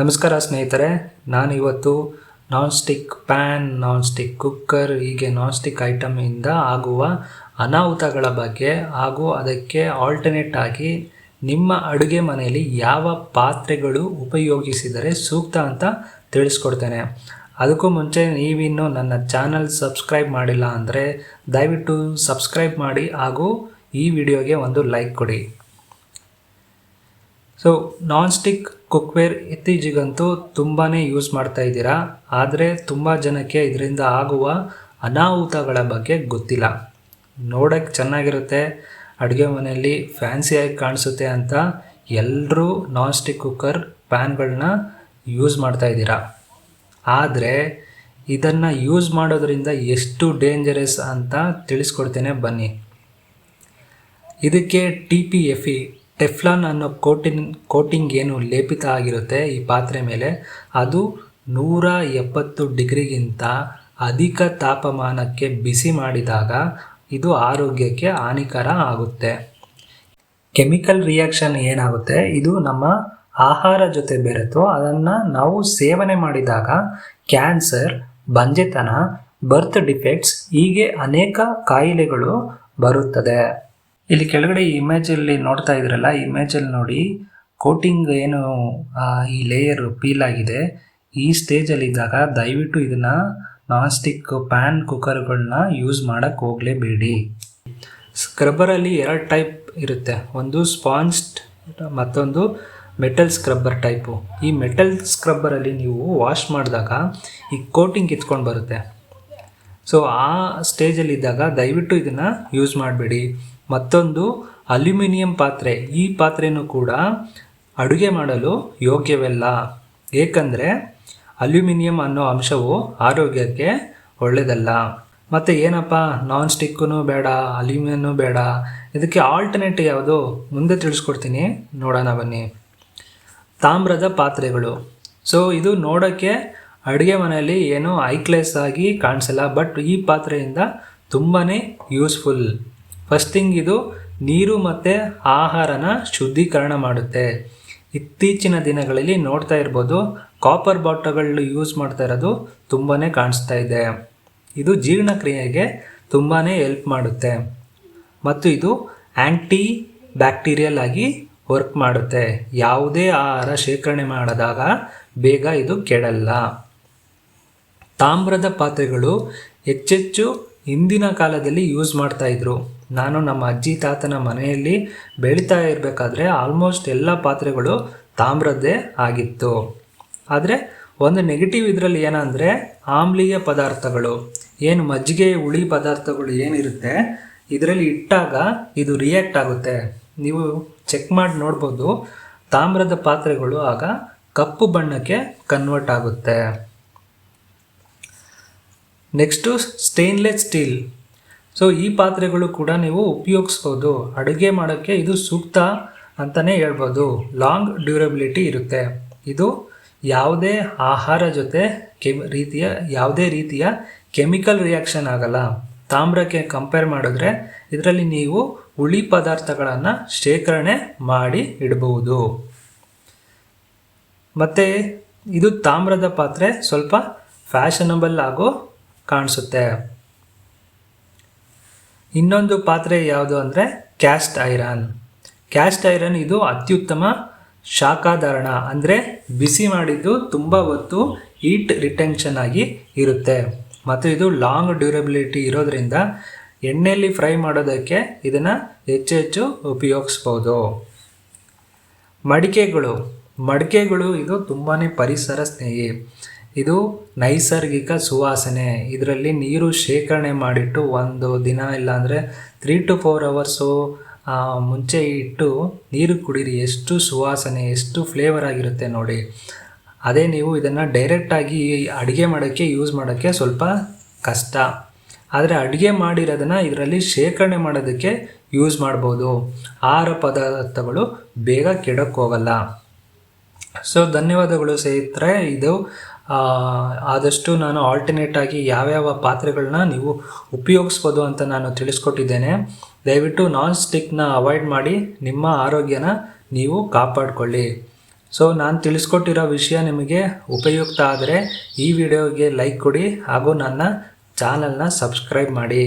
ನಮಸ್ಕಾರ ಸ್ನೇಹಿತರೆ, ನಾನಿವತ್ತು non stick PAN, non stick cooker, ಹೀಗೆ ನಾನ್ ಸ್ಟಿಕ್ ಐಟಮಿಂದ ಆಗುವ ಅನಾಹುತಗಳ ಬಗ್ಗೆ ಹಾಗೂ ಅದಕ್ಕೆ ಆಲ್ಟರ್ನೇಟ್ ಆಗಿ ನಿಮ್ಮ ಅಡುಗೆ ಮನೆಯಲ್ಲಿ ಯಾವ ಪಾತ್ರೆಗಳು ಉಪಯೋಗಿಸಿದರೆ ಸೂಕ್ತ ಅಂತ ತಿಳಿಸ್ಕೊಡ್ತೇನೆ. ಅದಕ್ಕೂ ಮುಂಚೆ ನೀವಿನ್ನೂ ನನ್ನ ಚಾನಲ್ ಸಬ್ಸ್ಕ್ರೈಬ್ ಮಾಡಿಲ್ಲ ಅಂದರೆ ದಯವಿಟ್ಟು ಸಬ್ಸ್ಕ್ರೈಬ್ ಮಾಡಿ ಹಾಗೂ ಈ ವಿಡಿಯೋಗೆ ಒಂದು ಲೈಕ್ ಕೊಡಿ. ಸೊ ನಾನ್ ಸ್ಟಿಕ್ ಕುಕ್ವೇರ್ ಇತ್ತೀಚೆಗಂತೂ ತುಂಬಾ ಯೂಸ್ ಮಾಡ್ತಾ ಇದ್ದೀರಾ, ಆದರೆ ತುಂಬ ಜನಕ್ಕೆ ಇದರಿಂದ ಆಗುವ ಅನಾಹುತಗಳ ಬಗ್ಗೆ ಗೊತ್ತಿಲ್ಲ. ನೋಡೋಕ್ಕೆ ಚೆನ್ನಾಗಿರುತ್ತೆ, ಅಡುಗೆ ಮನೆಯಲ್ಲಿ ಫ್ಯಾನ್ಸಿಯಾಗಿ ಕಾಣಿಸುತ್ತೆ ಅಂತ ಎಲ್ಲರೂ ನಾನ್ ಸ್ಟಿಕ್ ಕುಕ್ಕರ್ ಪ್ಯಾನ್ಗಳನ್ನ ಯೂಸ್ ಮಾಡ್ತಾ ಇದ್ದೀರಾ. ಆದರೆ ಇದನ್ನು ಯೂಸ್ ಮಾಡೋದ್ರಿಂದ ಎಷ್ಟು ಡೇಂಜರಸ್ ಅಂತ ತಿಳಿಸ್ಕೊಡ್ತೇನೆ ಬನ್ನಿ. ಇದಕ್ಕೆ TPFE ಟೆಫ್ಲಾನ್ ಅನ್ನೋ ಕೋಟಿಂಗ್ ಏನು ಲೇಪಿತ ಆಗಿರುತ್ತೆ ಈ ಪಾತ್ರೆ ಮೇಲೆ, ಅದು 170 ಡಿಗ್ರಿಗಿಂತ ಅಧಿಕ ತಾಪಮಾನಕ್ಕೆ ಬಿಸಿ ಮಾಡಿದಾಗ ಇದು ಆರೋಗ್ಯಕ್ಕೆ ಹಾನಿಕರ ಆಗುತ್ತೆ. ಕೆಮಿಕಲ್ ರಿಯಾಕ್ಷನ್ ಏನಾಗುತ್ತೆ, ಇದು ನಮ್ಮ ಆಹಾರ ಜೊತೆ ಬೆರೆತು ಅದನ್ನು ನಾವು ಸೇವನೆ ಮಾಡಿದಾಗ ಕ್ಯಾನ್ಸರ್, ಬಂಜೆತನ, ಬರ್ತ್ ಡಿಫೆಕ್ಟ್ಸ್ ಹೀಗೆ ಅನೇಕ ಕಾಯಿಲೆಗಳು ಬರುತ್ತದೆ. ಇಲ್ಲಿ ಕೆಳಗಡೆ ಈ ಇಮೇಜಲ್ಲಿ ನೋಡ್ತಾ ಇದ್ರಲ್ಲ, ಈ ಇಮೇಜಲ್ಲಿ ನೋಡಿ ಕೋಟಿಂಗ್ ಏನು ಈ ಲೇಯರ್ ಪೀಲ್ ಆಗಿದೆ. ಈ ಸ್ಟೇಜಲ್ಲಿ ಇದ್ದಾಗ ದಯವಿಟ್ಟು ಇದನ್ನು ನಾನ್ ಸ್ಟಿಕ್ ಪ್ಯಾನ್ ಕುಕ್ಕರ್ಗಳನ್ನ ಯೂಸ್ ಮಾಡೋಕ್ಕೆ ಹೋಗಲೇಬೇಡಿ. ಸ್ಕ್ರಬ್ಬರಲ್ಲಿ 2 ಟೈಪ್ ಇರುತ್ತೆ, ಒಂದು ಸ್ಪಾಂಜ್ ಮತ್ತೊಂದು ಮೆಟಲ್ ಸ್ಕ್ರಬ್ಬರ್ ಟೈಪು. ಈ ಮೆಟಲ್ ಸ್ಕ್ರಬ್ಬರಲ್ಲಿ ನೀವು ವಾಶ್ ಮಾಡಿದಾಗ ಈ ಕೋಟಿಂಗ್ ಕಿತ್ಕೊಂಡು ಬರುತ್ತೆ. ಸೊ ಆ ಸ್ಟೇಜಲ್ಲಿ ಇದ್ದಾಗ ದಯವಿಟ್ಟು ಇದನ್ನು ಯೂಸ್ ಮಾಡಬೇಡಿ. ಮತ್ತೊಂದು ಅಲ್ಯೂಮಿನಿಯಂ ಪಾತ್ರೆ, ಈ ಪಾತ್ರೆನೂ ಕೂಡ ಅಡುಗೆ ಮಾಡಲು ಯೋಗ್ಯವಿಲ್ಲ. ಏಕೆಂದರೆ ಅಲ್ಯೂಮಿನಿಯಂ ಅನ್ನೋ ಅಂಶವು ಆರೋಗ್ಯಕ್ಕೆ ಒಳ್ಳೆಯದಲ್ಲ. ಮತ್ತು ಏನಪ್ಪ ನಾನ್ ಸ್ಟಿಕ್ಕೂ ಬೇಡ, ಅಲ್ಯೂಮಿನಿಯನ್ನೂ ಬೇಡ, ಇದಕ್ಕೆ ಆಲ್ಟರ್ನೇಟಿವ್ ಯಾವುದು ಮುಂದೆ ತಿಳಿಸ್ಕೊಡ್ತೀನಿ, ನೋಡೋಣ ಬನ್ನಿ. ತಾಮ್ರದ ಪಾತ್ರೆಗಳು. ಸೊ ಇದು ನೋಡೋಕ್ಕೆ ಅಡುಗೆ ಮನೆಯಲ್ಲಿ ಏನೋ ಐಕ್ಲೆಸ್ ಆಗಿ ಕಾಣಿಸಲ್ಲ, ಬಟ್ ಈ ಪಾತ್ರೆಯಿಂದ ತುಂಬಾ ಯೂಸ್ಫುಲ್. ಫಸ್ಟ್ ಥಿಂಗ್, ಇದು ನೀರು ಮತ್ತು ಆಹಾರನ ಶುದ್ಧೀಕರಣ ಮಾಡುತ್ತೆ. ಇತ್ತೀಚಿನ ದಿನಗಳಲ್ಲಿ ನೋಡ್ತಾ ಇರ್ಬೋದು, ಕಾಪರ್ ಬಾಟಲ್ಗಳು ಯೂಸ್ ಮಾಡ್ತಾ ಇರೋದು ತುಂಬಾ ಕಾಣಿಸ್ತಾ ಇದೆ. ಇದು ಜೀರ್ಣಕ್ರಿಯೆಗೆ ತುಂಬಾ ಹೆಲ್ಪ್ ಮಾಡುತ್ತೆ ಮತ್ತು ಇದು ಆ್ಯಂಟಿ ಬ್ಯಾಕ್ಟೀರಿಯಲ್ ಆಗಿ ವರ್ಕ್ ಮಾಡುತ್ತೆ. ಯಾವುದೇ ಆಹಾರ ಶೇಖರಣೆ ಮಾಡಿದಾಗ ಬೇಗ ಇದು ಕೆಡಲ್ಲ. ತಾಮ್ರದ ಪಾತ್ರೆಗಳು ಹೆಚ್ಚೆಚ್ಚು ಹಿಂದಿನ ಕಾಲದಲ್ಲಿ ಯೂಸ್ ಮಾಡ್ತಾಯಿದ್ರು. ನಾನು ನಮ್ಮ ಅಜ್ಜಿ ತಾತನ ಮನೆಯಲ್ಲಿ ಬೆಳೀತಾ ಇರಬೇಕಾದ್ರೆ ಆಲ್ಮೋಸ್ಟ್ ಎಲ್ಲ ಪಾತ್ರೆಗಳು ತಾಮ್ರದ್ದೇ ಆಗಿತ್ತು. ಆದರೆ ಒಂದು ನೆಗೆಟಿವ್ ಇದರಲ್ಲಿ ಏನಂದರೆ, ಆಮ್ಲೀಯ ಪದಾರ್ಥಗಳು, ಏನು ಮಜ್ಜಿಗೆ ಹುಳಿ ಪದಾರ್ಥಗಳು ಏನಿರುತ್ತೆ ಇದರಲ್ಲಿ ಇಟ್ಟಾಗ ಇದು ರಿಯಾಕ್ಟ್ ಆಗುತ್ತೆ. ನೀವು ಚೆಕ್ ಮಾಡಿ ನೋಡ್ಬೋದು, ತಾಮ್ರದ ಪಾತ್ರೆಗಳು ಆಗ ಕಪ್ಪು ಬಣ್ಣಕ್ಕೆ ಕನ್ವರ್ಟ್ ಆಗುತ್ತೆ. Next stainless steel. ಸೊ ಈ ಪಾತ್ರೆಗಳು ಕೂಡ ನೀವು ಉಪಯೋಗಿಸ್ಬೋದು. ಅಡುಗೆ ಮಾಡೋಕ್ಕೆ ಇದು ಸೂಕ್ತ ಅಂತಲೇ ಹೇಳ್ಬೋದು. ಲಾಂಗ್ ಡ್ಯೂರಬಿಲಿಟಿ ಇರುತ್ತೆ. ಇದು ಯಾವುದೇ ಆಹಾರ ಜೊತೆ ಯಾವುದೇ ರೀತಿಯ ಕೆಮಿಕಲ್ ರಿಯಾಕ್ಷನ್ ಆಗಲ್ಲ. ತಾಮ್ರಕ್ಕೆ ಕಂಪೇರ್ ಮಾಡಿದ್ರೆ ಇದರಲ್ಲಿ ನೀವು ಹುಳಿ ಪದಾರ್ಥಗಳನ್ನು ಶೇಖರಣೆ ಮಾಡಿ ಇಡಬಹುದು. ಮತ್ತು ಇದು ತಾಮ್ರದ ಪಾತ್ರೆ ಸ್ವಲ್ಪ ಫ್ಯಾಷನಬಲ್ ಆಗೋ ಕಾಣಿಸುತ್ತೆ. ಇನ್ನೊಂದು ಪಾತ್ರೆ ಯಾವುದು ಅಂದರೆ ಕ್ಯಾಸ್ಟ್ ಐರನ್. ಕ್ಯಾಸ್ಟ್ ಐರನ್ ಇದು ಅತ್ಯುತ್ತಮ ಶಾಖಾಧಾರಣ, ಅಂದರೆ ಬಿಸಿ ಮಾಡಿದ್ದು ತುಂಬ ಹೊತ್ತು ಹೀಟ್ ರಿಟೆನ್ಷನ್ ಆಗಿ ಇರುತ್ತೆ ಮತ್ತು ಇದು ಲಾಂಗ್ ಡ್ಯೂರಬಿಲಿಟಿ ಇರೋದ್ರಿಂದ ಎಣ್ಣೆಯಲ್ಲಿ ಫ್ರೈ ಮಾಡೋದಕ್ಕೆ ಇದನ್ನು ಹೆಚ್ಚು ಉಪಯೋಗಿಸ್ಬೋದು. ಮಡಿಕೆಗಳು ಇದು ತುಂಬಾ ಪರಿಸರ ಸ್ನೇಹಿ. ಇದು ನೈಸರ್ಗಿಕ ಸುವಾಸನೆ. ಇದರಲ್ಲಿ ನೀರು ಶೇಖರಣೆ ಮಾಡಿಟ್ಟು ಒಂದು ದಿನ ಇಲ್ಲಾಂದರೆ 3 to 4 ಅವರ್ಸು ಮುಂಚೆ ಇಟ್ಟು ನೀರು ಕುಡೀರಿ. ಎಷ್ಟು ಸುವಾಸನೆ, ಎಷ್ಟು ಫ್ಲೇವರ್ ಆಗಿರುತ್ತೆ ನೋಡಿ. ಅದೇ ನೀವು ಇದನ್ನು ಡೈರೆಕ್ಟಾಗಿ ಅಡುಗೆ ಮಾಡೋಕ್ಕೆ ಯೂಸ್ ಮಾಡೋಕ್ಕೆ ಸ್ವಲ್ಪ ಕಷ್ಟ. ಆದರೆ ಅಡುಗೆ ಮಾಡಿರೋದನ್ನು ಇದರಲ್ಲಿ ಶೇಖರಣೆ ಮಾಡೋದಕ್ಕೆ ಯೂಸ್ ಮಾಡ್ಬೋದು. ಆಹಾರ ಪದಾರ್ಥಗಳು ಬೇಗ ಕೆಡಕ್ಕೆ ಹೋಗಲ್ಲ. ಸೊ ಧನ್ಯವಾದಗಳು ಸ್ನೇಹಿತರೆ. ಇದು ಆದಷ್ಟು ನಾನು ಆಲ್ಟರ್ನೇಟ್ ಆಗಿ ಯಾವ್ಯಾವ ಪಾತ್ರೆಗಳನ್ನ ನೀವು ಉಪಯೋಗಿಸ್ಬೋದು ಅಂತ ನಾನು ತಿಳಿಸ್ಕೊಟ್ಟಿದ್ದೇನೆ. ದಯವಿಟ್ಟು ನಾನ್ ಸ್ಟಿಕ್ನ ಅವಾಯ್ಡ್ ಮಾಡಿ ನಿಮ್ಮ ಆರೋಗ್ಯನ ನೀವು ಕಾಪಾಡಿಕೊಳ್ಳಿ. ಸೊ ನಾನು ತಿಳಿಸ್ಕೊಟ್ಟಿರೋ ವಿಷಯ ನಿಮಗೆ ಉಪಯುಕ್ತ ಆದರೆ ಈ ವಿಡಿಯೋಗೆ ಲೈಕ್ ಕೊಡಿ ಹಾಗೂ ನನ್ನ ಚಾನಲ್ನ ಸಬ್ಸ್ಕ್ರೈಬ್ ಮಾಡಿ.